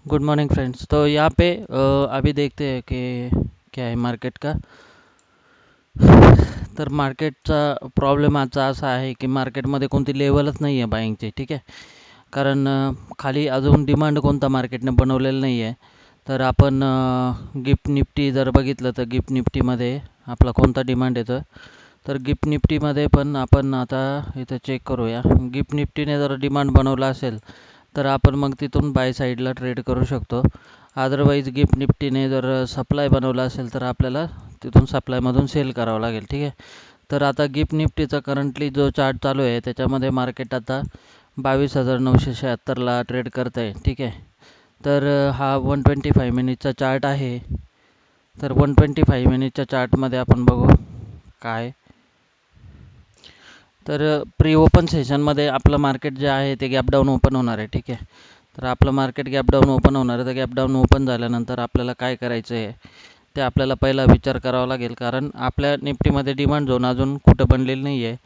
Good morning friends. तो यहाँ पे अभी देखते हैं कि क्या है मार्केट का। तर मार्केटचा प्रॉब्लेम आजचा असा आहे की मार्केटमध्ये कोणती लेवलच नाही आहे बाईंगची, ठीक आहे. कारण खाली अजून डिमांड कोणता मार्केटने बनवलेला नाही आहे. तर आपण गिफ्ट निफ्टी जर बघितलं तर गिफ्ट निफ्टीमध्ये आपला कोणता डिमांड येतं, तर गिफ्ट निफ्टीमध्ये पण आपण आता इथं चेक करूया. गिफ्ट निफ्टीने जर डिमांड बनवला असेल तर आपण मग तिथून बाय साईडला ट्रेड करू शकतो. अदरवाईज गिफ्ट निफ्टीने जर सप्लाय बनवला असेल तर आपल्याला तिथून सप्लायमधून सेल करावं लागेल, ठीक आहे. तर आता गिफ्ट निफ्टीचा करंटली जो चार्ट चालू आहे त्याच्यामध्ये मार्केट आता 22,976ला ट्रेड करत आहे, ठीक आहे. तर हा 125 मिनिटचा चार्ट आहे. तर 125 मिनिटच्या चार्टमध्ये आपण बघू काय. तर प्री ओपन सेशनमध्ये आपलं मार्केट जे आहे ते गॅप डाऊन ओपन होणार आहे, ठीक आहे. तर आपलं मार्केट गॅप डाऊन ओपन होणार आहे. तर गॅप डाऊन ओपन झाल्यानंतर आपल्याला काय करायचं आहे ते आपल्याला पहिला विचार करावा लागेल. कारण आपल्या निफ्टीमध्ये डिमांड झोन अजून कुठं बनलेली नाही आहे.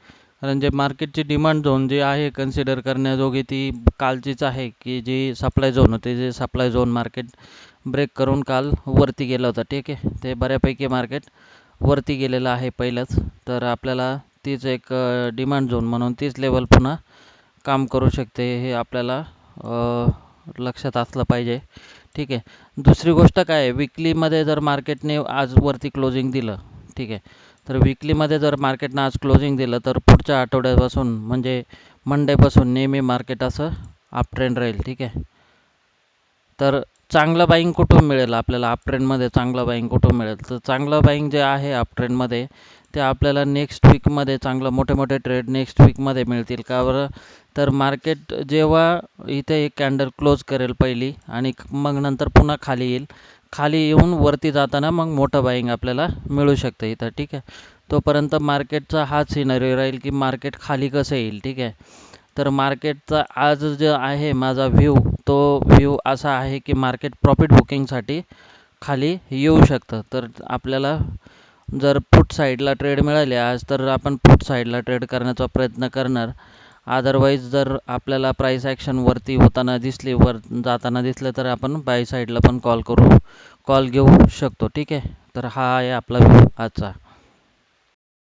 कारण जे मार्केटची डिमांड झोन जी आहे कन्सिडर करण्याजोगी ती कालचीच आहे, की जी सप्लाय झोन होते, जे सप्लाय झोन मार्केट ब्रेक करून काल वरती गेलं होतं, ठीक आहे. ते बऱ्यापैकी मार्केट वरती गेलेलं आहे पहिलंच. तर आपल्याला तीच एक डिमांड झोन म्हणून तीच लेवल पुन्हा काम करू शकते, हे आपल्याला लक्षात असलं पाहिजे, ठीक आहे. दुसरी गोष्ट काय आहे, विकलीमध्ये जर मार्केटने आज वरती क्लोजिंग दिलं, ठीक आहे. तर विकलीमध्ये जर मार्केटनं आज क्लोजिंग दिलं तर पुढच्या आठवड्यापासून म्हणजे मंडेपासून नेहमी मार्केट असं अप ट्रेंड राहील, ठीक आहे. तर चांगलं बाईंग कुठून मिळेल आपल्याला अप ट्रेंडमध्ये, चांगलं बाईंग कुठून मिळेल, तर चांगलं बाईंग जे आहे अप ट्रेंडमध्ये ते आपल्याला नेक्स्ट वीकमध्ये चांगलं मोठे मोठे ट्रेड नेक्स्ट वीकमध्ये मिळतील. का बरं, तर मार्केट जेव्हा इथे एक कॅन्डल क्लोज करेल पहिली आणि मग नंतर पुन्हा खाली येईल, खाली येऊन वरती जाताना मग मोठं बाईंग आपल्याला मिळू शकतं इथं, ठीक आहे. तोपर्यंत मार्केटचा हाच सिनॅरिओ राहील की मार्केट खाली कसं येईल, ठीक आहे. तर मार्केटचा आज जो आहे माझा तो व्ह्यू असा आहे की मार्केट प्रॉफिट बुकिंगसाठी खाली येऊ शकतं. तर आपल्याला जर पुट साईडला ट्रेड मिळाले आज तर आपण पुट साईडला ट्रेड करण्याचा प्रयत्न करणार. अदरवाईज जर आपल्याला प्राईस ॲक्शन वरती होताना दिसली, वर जाताना दिसलं, तर आपण बाय साईडला पण कॉल घेऊ शकतो, ठीक आहे. तर हा आहे आपला व्ह्यू आजचा.